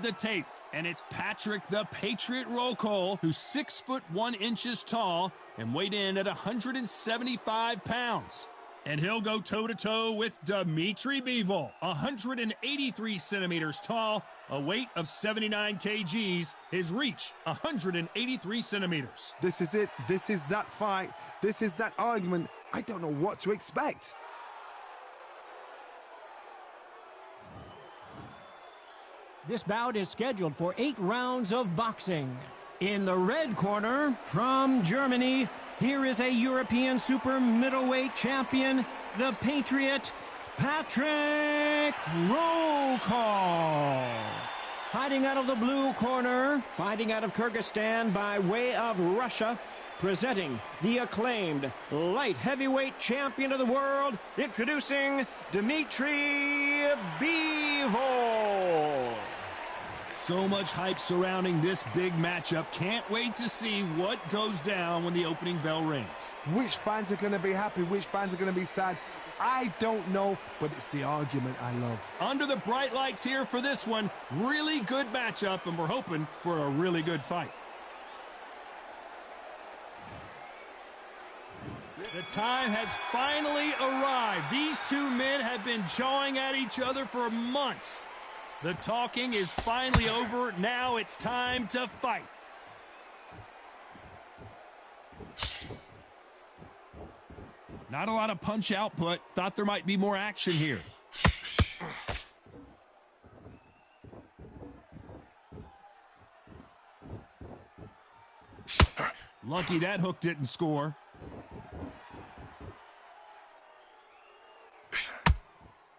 The tape, and it's Patrick the Patriot Rokohl, who's 6'1" tall and weighed in at 175 pounds. And he'll go toe-to-toe with Dmitry Bivol, 183 centimeters tall, a weight of 79 kgs, his reach 183 centimeters. This is it. This is that fight. This is that argument. I don't know what to expect. This bout is scheduled for 8 rounds of boxing. In the red corner, from Germany, here is a European super middleweight champion, the Patriot, Patrick Rokohl. Fighting out of the blue corner, fighting out of Kyrgyzstan by way of Russia, presenting the acclaimed light heavyweight champion of the world, introducing Dmitry Bivol. So much hype surrounding this big matchup. Can't wait to see what goes down when the opening bell rings. Which fans are going to be happy? Which fans are going to be sad? I don't know, but it's the argument I love. Under the bright lights here for this one. Really good matchup, and we're hoping for a really good fight. The time has finally arrived. These two men have been jawing at each other for months. The talking is finally over. Now it's time to fight. Not a lot of punch output. Thought there might be more action here. Lucky that hook didn't score.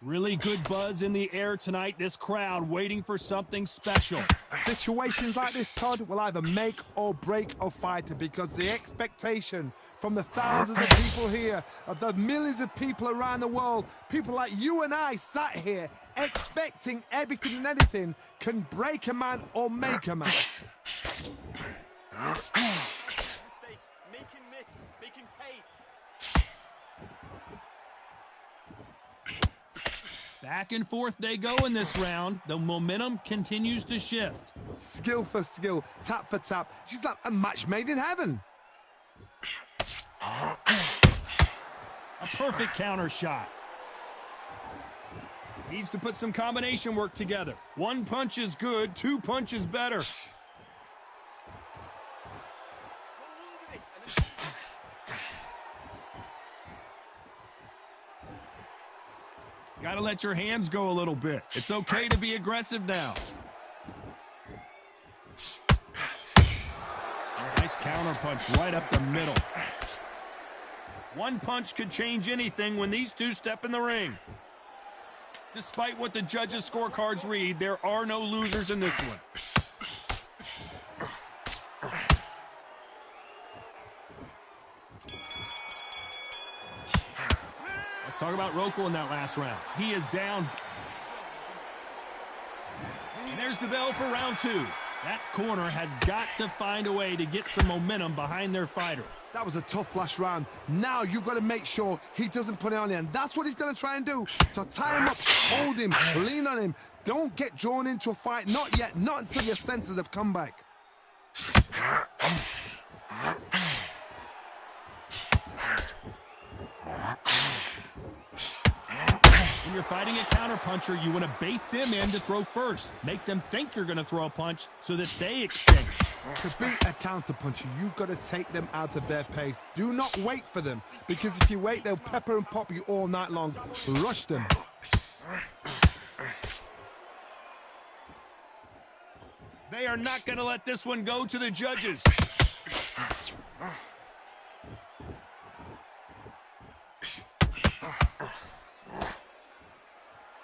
Really good buzz in the air tonight. This crowd waiting for something special. Situations like this, Todd, will either make or break a fighter, because the expectation from the thousands of people here, of the millions of people around the world, people like you and I sat here expecting everything and anything, can break a man or make a man. Mistakes, make him mix, make him pay. Back and forth they go in this round. The momentum continues to shift. Skill for skill, tap for tap. She's like a match made in heaven. A perfect counter shot. Needs to put some combination work together. One punch is good, 2 punches better. Got to let your hands go a little bit. It's okay to be aggressive now. Nice counter punch right up the middle. One punch could change anything when these two step in the ring. Despite what the judges' scorecards read, there are no losers in this one. Let's talk about Rokohl in that last round. He is down. And there's the bell for round 2. That corner has got to find a way to get some momentum behind their fighter. That was a tough last round. Now you've got to make sure he doesn't put it on you, and that's what he's going to try and do. So tie him up, hold him, lean on him. Don't get drawn into a fight. Not yet. Not until your senses have come back. When you're fighting a counterpuncher, you want to bait them in to throw first. Make them think you're going to throw a punch so that they exchange. To beat a counterpuncher, you've got to take them out of their pace. Do not wait for them, because if you wait, they'll pepper and pop you all night long. Rush them. They are not going to let this one go to the judges.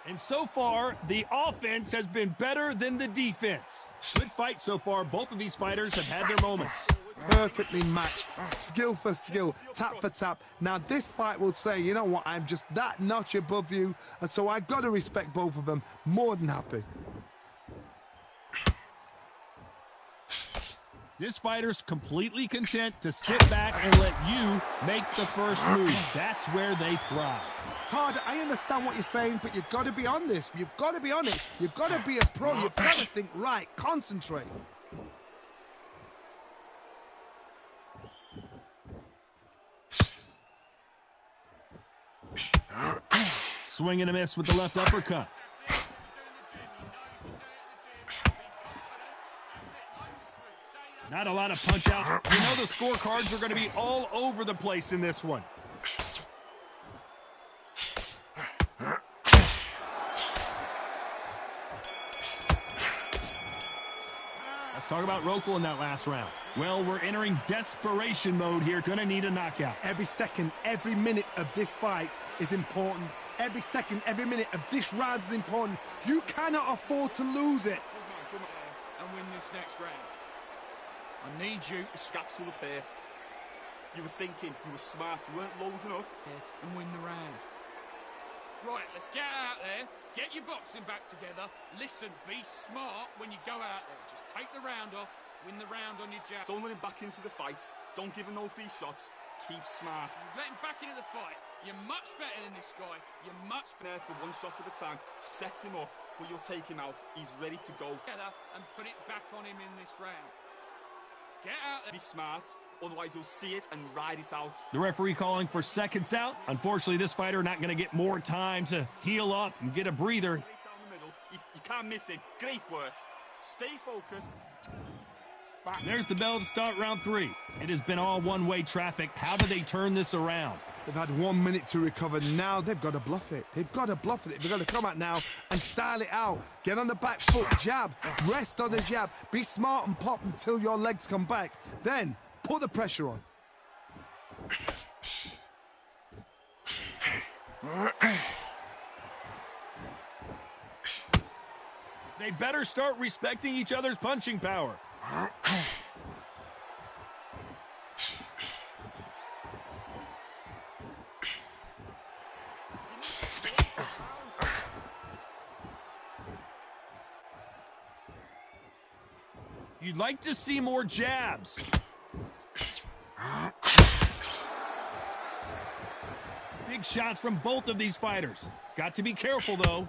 And so far, the offense has been better than the defense. Good fight so far. Both of these fighters have had their moments. Perfectly matched, skill for skill, tap for tap. Now this fight will say, you know what, I'm just that notch above you, and so I've got to respect both of them. More than happy. This fighter's completely content to sit back and let you make the first move. That's where they thrive. Todd, I understand what you're saying, but you've got to be on this. You've got to be on it. You've got to be a pro. You've got to think right. Concentrate. Swing and a miss with the left uppercut. Not a lot of punch out. You know the scorecards are going to be all over the place in this one. Let's talk about Rokohl in that last round. Well, we're entering desperation mode here. Going to need a knockout. Every second, every minute of this fight is important. Every second, every minute of this round is important. You cannot afford to lose it. Come on, and win this next round. I need you to Scraps will appear. You were thinking, you were smart, you weren't loading up. and win the round. Right, let's get out there. Get your boxing back together. Listen, be smart when you go out there. Just take the round off. Win the round on your jab. Don't let him back into the fight. Don't give him no free shots. Keep smart. You've let him back into the fight. You're much better than this guy. You're much better. There for one shot at a time. Set him up, but you'll take him out. He's ready to go. Together and put it back on him in this round. Get out there. Be smart, otherwise you'll see it and ride it out. The referee calling for seconds out. Unfortunately, this fighter not going to get more time to heal up and get a breather. Straight down the middle. You can't miss it. Great work. Stay focused. There's the bell to start round 3. It has been all one-way traffic. How do they turn this around? They've had 1 minute to recover. Now they've got to bluff it. They've got to bluff it. They've got to come out now and style it out. Get on the back foot, jab, rest on the jab. Be smart and pop until your legs come back. Then put the pressure on. They better start respecting each other's punching power. You'd like to see more jabs. Big shots from both of these fighters. Got to be careful, though.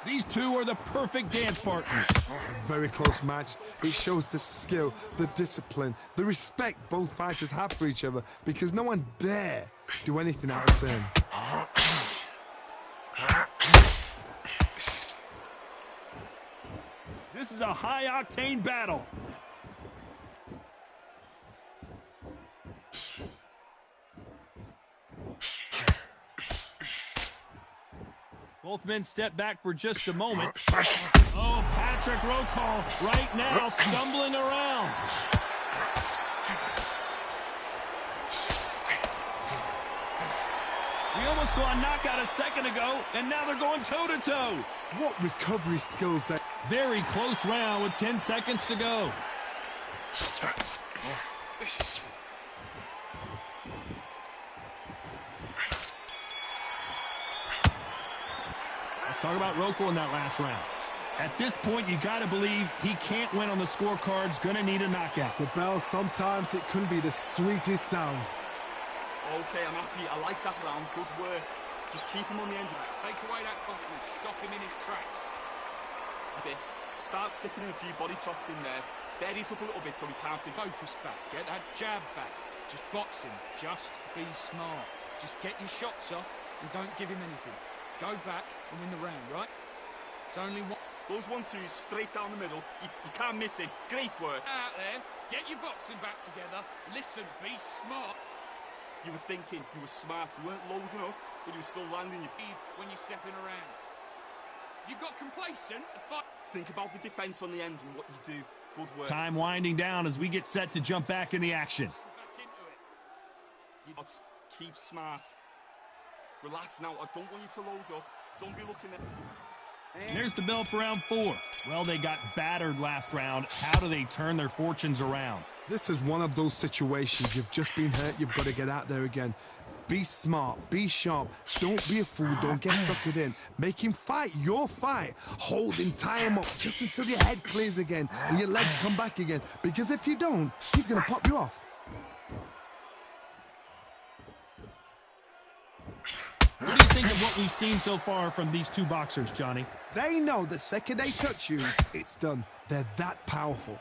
These two are the perfect dance partners. Very close match. It shows the skill, the discipline, the respect both fighters have for each other because no one dare do anything out of turn. This is a high-octane battle. Both men step back for just a moment. Oh, Patrick Rokohl right now stumbling around. We almost saw a knockout a second ago, and now they're going toe-to-toe. What recovery skills there. Very close round with 10 seconds to go. Let's talk about Rokohl in that last round. At this point, you got to believe he can't win on the scorecards. Going to need a knockout. The bell, sometimes it can be the sweetest sound. Okay, I'm happy. I like that round. Good work. Just keep him on the end of it. Take away that confidence. Stop him in his tracks. That's it. Start sticking in a few body shots in there. Bury it up a little bit so he can't be... Focus back. Get that jab back. Just box him. Just be smart. Just get your shots off and don't give him anything. Go back and win the round, right? It's only one... Those 1-2s straight down the middle. You can't miss it. Great work. Out there. Get your boxing back together. Listen, be smart. You were thinking, you were smart. You weren't loading up, but you were still landing your... When you're stepping around. You got complacent. Think about the defense on the end and what you do. Good work. Time winding down as we get set to jump back in the action. Back into it. You keep smart. Relax now. I don't want you to load up. Don't be looking at... There's the bell for round 4. Well, they got battered last round. How do they turn their fortunes around? This is one of those situations. You've just been hurt. You've got to get out there again. Be smart, be sharp, don't be a fool, don't get suckered in. Make him fight your fight. Hold him, tie him up just until your head clears again and your legs come back again. Because if you don't, he's going to pop you off. What do you think of what we've seen so far from these two boxers, Johnny? They know the second they touch you, it's done. They're that powerful.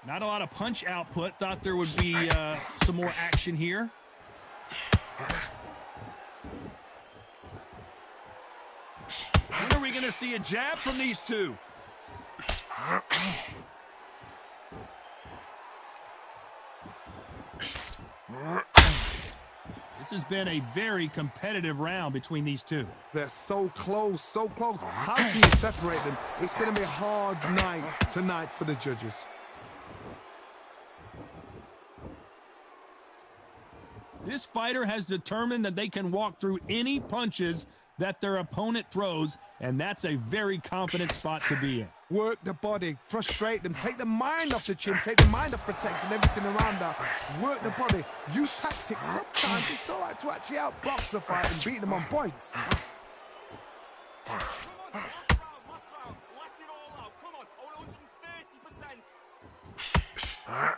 Not a lot of punch output. Thought there would be some more action here. When are we going to see a jab from these two? This has been a very competitive round between these two. They're so close, so close. How can you separate them? It's going to be a hard night tonight for the judges. This fighter has determined that they can walk through any punches that their opponent throws, and that's a very confident spot to be in. Work the body, frustrate them, take the mind off the chin, take the mind off protecting everything around that. Work the body, use tactics. Sometimes it's all right to actually outbox a fight and beat them on points. Come on, last round. Let it all out. Come on, I want 130%.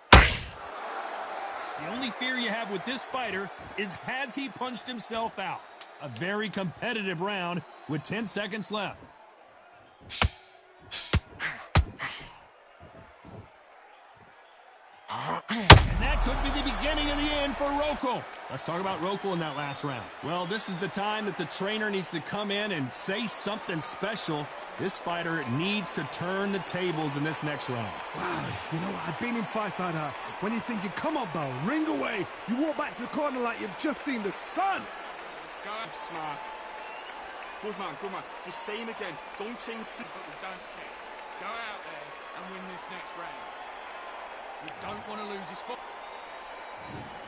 The only fear you have with this fighter is has he punched himself out? A very competitive round with 10 seconds left. And that could be the beginning of the end for Rokohl. Let's talk about Rokohl in that last round. Well, this is the time that the trainer needs to come in and say something special. This fighter needs to turn the tables in this next round. Wow, you know what? I've been in fights like that. When you're thinking, come on, Bell, ring away. You walk back to the corner like you've just seen the sun. Go up, smart. Good man, good man. Just say him again. Don't change to... But we don't care. Go out there and win this next round. We don't want to lose this fight.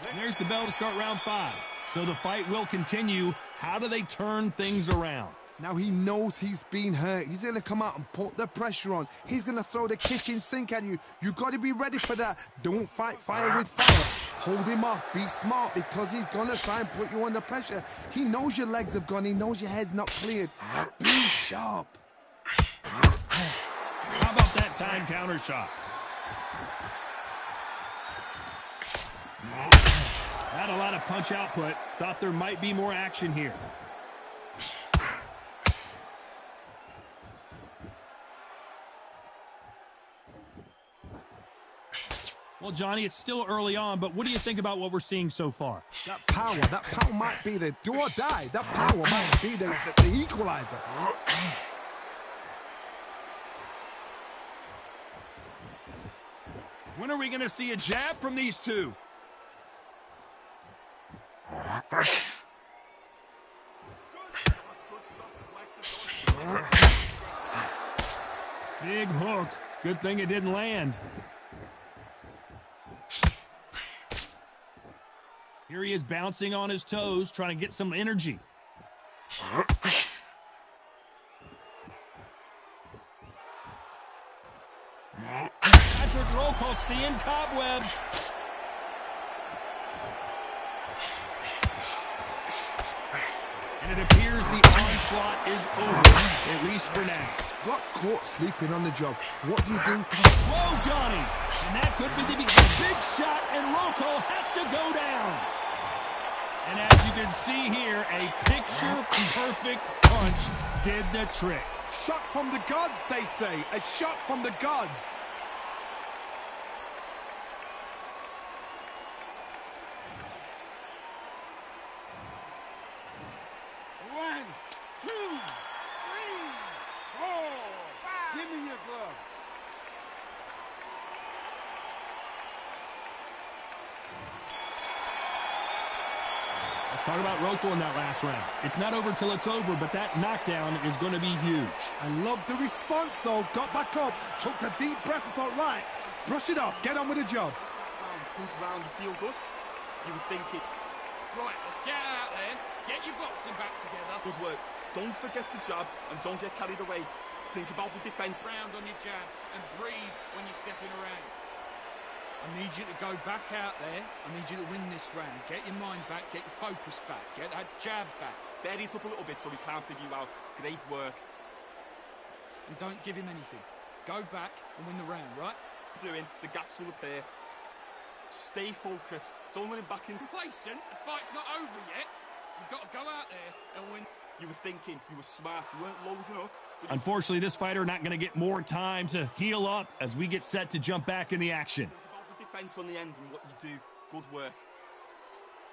And there's the bell to start round 5. So the fight will continue. How do they turn things around? Now he knows he's been hurt. He's going to come out and put the pressure on. He's going to throw the kitchen sink at you. You got to be ready for that. Don't fight fire with fire. Hold him off. Be smart because he's going to try and put you under pressure. He knows your legs have gone. He knows your head's not cleared. Be sharp. How about that time counter shot? Not a lot of punch output. Thought there might be more action here. Well, Johnny, it's still early on, but what do you think about what we're seeing so far? That power might be the do or die. That power might be the equalizer. When are we going to see a jab from these two? Big hook. Good thing it didn't land. Here he is bouncing on his toes, trying to get some energy. Patrick Rokohl seeing cobwebs. And it appears the onslaught is over, at least for now. Got caught sleeping on the job. What do you do? Whoa, Johnny! And that could be the big shot, and Rokohl has to go down. And as you can see here, a picture-perfect punch did the trick. Shot from the gods, they say. A shot from the gods. One, two, three, four, five. Give me your gloves. Let's talk about Rokohl in that last round. It's not over till it's over, but that knockdown is going to be huge. I love the response, though. Got back up, took a deep breath and thought, right, brush it off, get on with the job. Good round, you feel good? You were thinking... Right, let's get out there. Get your boxing back together. Good work. Don't forget the jab and don't get carried away. Think about the defense. Round on your jab and breathe when you're stepping around. I need you to go back out there. I need you to win this round. Get your mind back, get your focus back, get that jab back. Bury it up a little bit so we can't figure you out. Great work. And don't give him anything. Go back and win the round, right? Doing, the gaps will appear. Stay focused. Don't let him back in. Complacent, the fight's not over yet. You've got to go out there and win. You were thinking, you were smart, you weren't loading up. Unfortunately, this fighter not going to get more time to heal up as we get set to jump back in the action. Think about the defense on the end and what you do. Good work.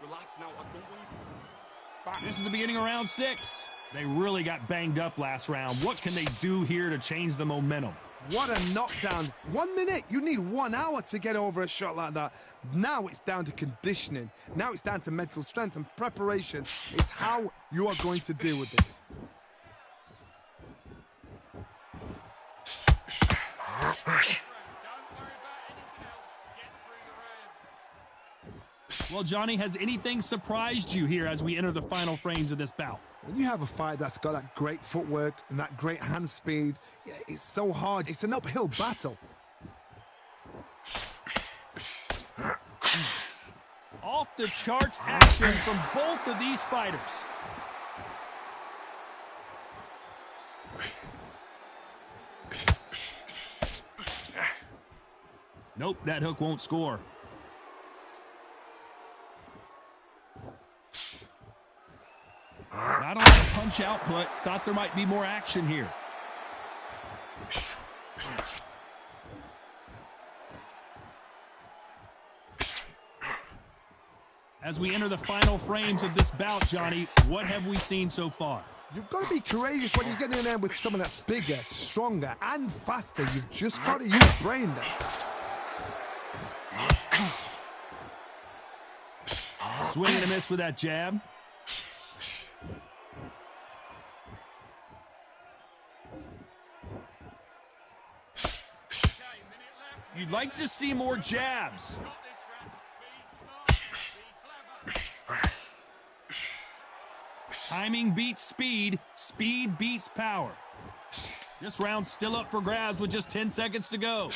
Relax now. I don't want you. This is the beginning of round 6. They really got banged up last round. What can they do here to change the momentum? What a knockdown. 1 minute. You need 1 hour to get over a shot like that. Now it's down to conditioning. Now it's down to mental strength and preparation. It's how you are going to deal with this. Don't worry about anything else. Get through the round. Well, Johnny, has anything surprised you here as we enter the final frames of this bout? When you have a fight that's got that great footwork and that great hand speed, it's so hard. It's an uphill battle. Off the charts action from both of these fighters. Nope, that hook won't score. Not a lot of punch output. Thought there might be more action here. As we enter the final frames of this bout, Johnny, what have we seen so far? You've got to be courageous when you're getting in there with someone that's bigger, stronger, and faster. You've just got to use brain there. Swing and a miss with that jab. You'd like to see more jabs. Timing beats speed. Speed beats power. This round's still up for grabs with just 10 seconds to go.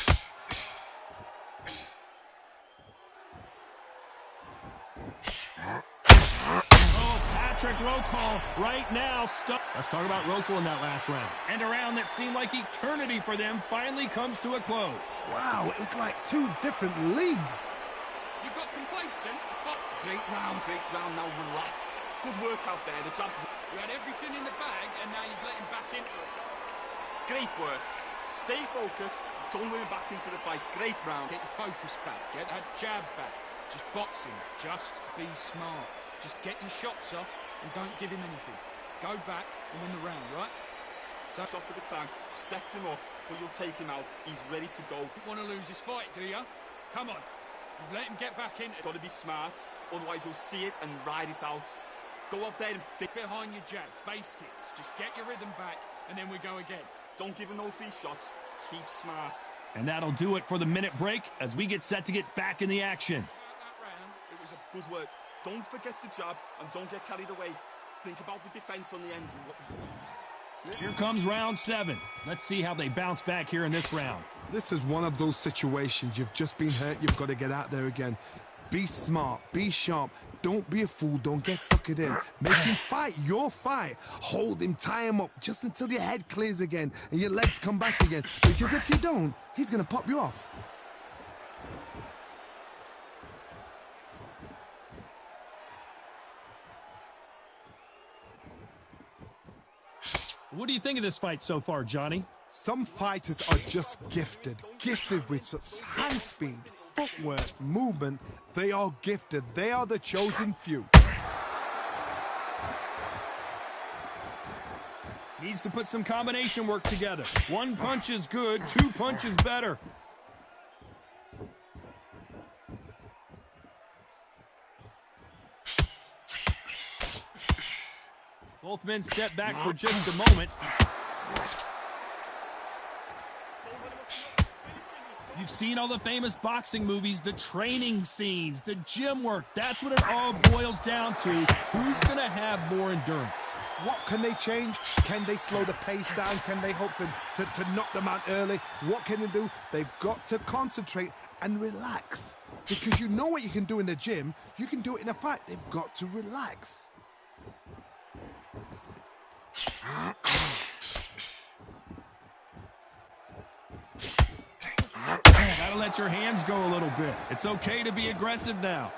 Patrick Rokohl right now stuck. Let's talk about Rokohl in that last round. And a round that seemed like eternity for them finally comes to a close. Wow, it was like 2 different leagues. You got complacent. Great round, now relax. Good work out there, the jabs. You had everything in the bag and now you've let him back into it. Great work. Stay focused, don't let him back into the fight. Great round. Get your focus back, get that jab back. Just boxing, just be smart. Just get your shots off and don't give him anything. Go back and win the round, right? So, shot at the time, sets him up, but you'll take him out. He's ready to go. You want to lose this fight, do you? Come on. You've let him get back in. Got to be smart, otherwise he'll see it and ride it out. Go out there and fit behind your jab. Basics. Just get your rhythm back, and then we go again. Don't give him no free shots. Keep smart. And that'll do it for the minute break as we get set to get back in the action. That round, it was a good work. Don't forget the jab and don't get carried away. Think about the defense on the end. And what... Here comes round 7. Let's see how they bounce back here in this round. This is one of those situations. You've just been hurt. You've got to get out there again. Be smart. Be sharp. Don't be a fool. Don't get suckered in. Make him fight your fight. Hold him. Tie him up just until your head clears again and your legs come back again. Because if you don't, he's going to pop you off. What do you think of this fight so far, Johnny? Some fighters are just gifted with such hand speed, footwork, movement. They are gifted. They are the chosen few. Needs to put some combination work together. 1 punch is good, 2 punches better. Both men step back for just a moment. You've seen all the famous boxing movies, the training scenes, the gym work. That's what it all boils down to. Who's going to have more endurance? What can they change? Can they slow the pace down? Can they hope to knock them out early? What can they do? They've got to concentrate and relax. Because you know what you can do in the gym, you can do it in a fight. They've got to relax. Gotta let your hands go a little bit. It's okay to be aggressive now.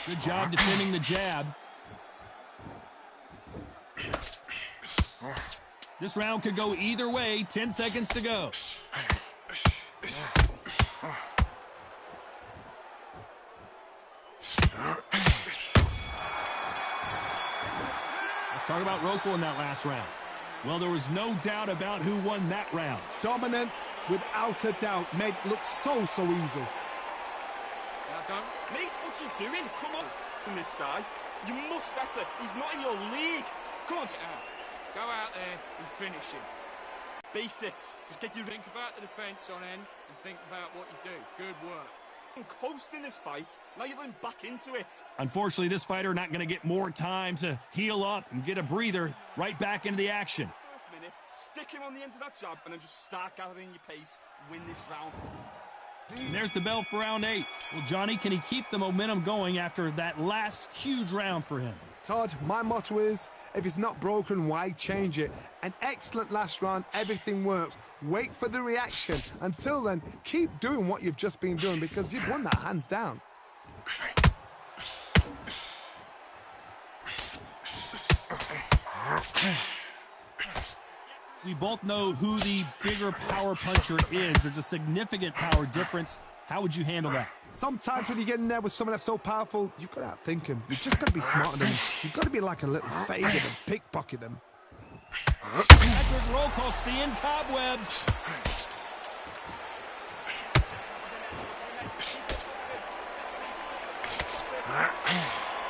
Good job defending the jab. This round could go either way. 10 seconds to go. Let's talk about Rokohl in that last round. Well, there was no doubt about who won that round. Dominance, without a doubt, made it look so easy. Now don't. Mate, what's he doing? Come on. This guy, you're much better. He's not in your league. Come on. Go out there and finish him. Basics. Just get you Think about the defence on end and think about what you do. Good work. coasting this fight. Now you're going back into it. Unfortunately, this fighter not going to get more time to heal up and get a breather. Right back into the action. First minute, stick him on the end of that jab and then just start gathering your pace. Win this round. And there's the bell for round 8. Well, Johnny, can he keep the momentum going after that last huge round for him? Todd, my motto is, if it's not broken, why change it? An excellent last round, everything works. Wait for the reaction. Until then, keep doing what you've just been doing because you've won that hands down. We both know who the bigger power puncher is. There's a significant power difference. How would you handle that? Sometimes when you get in there with someone that's so powerful, you've got to outthink him. You've just got to be smarter than him. You've got to be like a little fade and pickpocket him. Patrick Rokohl seeing cobwebs.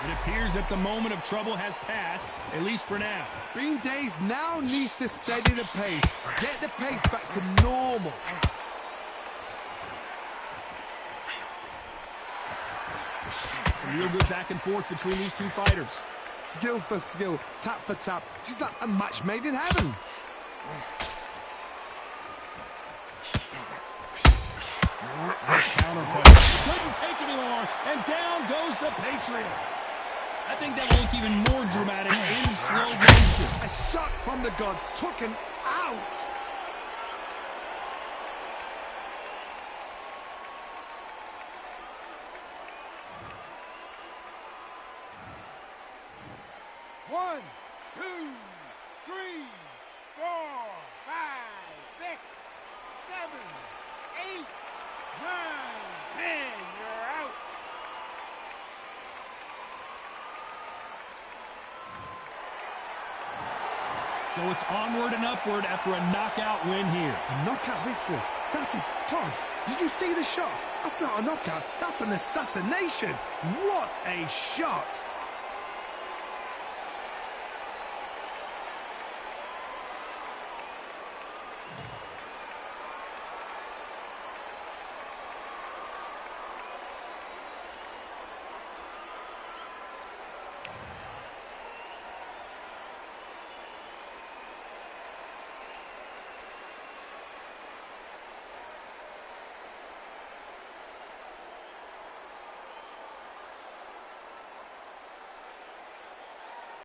It appears that the moment of trouble has passed, at least for now. Bean Days now needs to steady the pace. Get the pace back to normal. Some real good back and forth between these two fighters. Skill for skill, tap for tap. She's like a match made in heaven. Counterpunch. Couldn't take anymore, and down goes the Patriot. I think that will look even more dramatic in slow motion. A shot from the gods took him out. One, two, 3, 4, 5, 6, 7, 8, 9, 10. You're out. So it's onward and upward after a knockout win here. A knockout victory. That is, Todd, did you see the shot? That's not a knockout. That's an assassination. What a shot.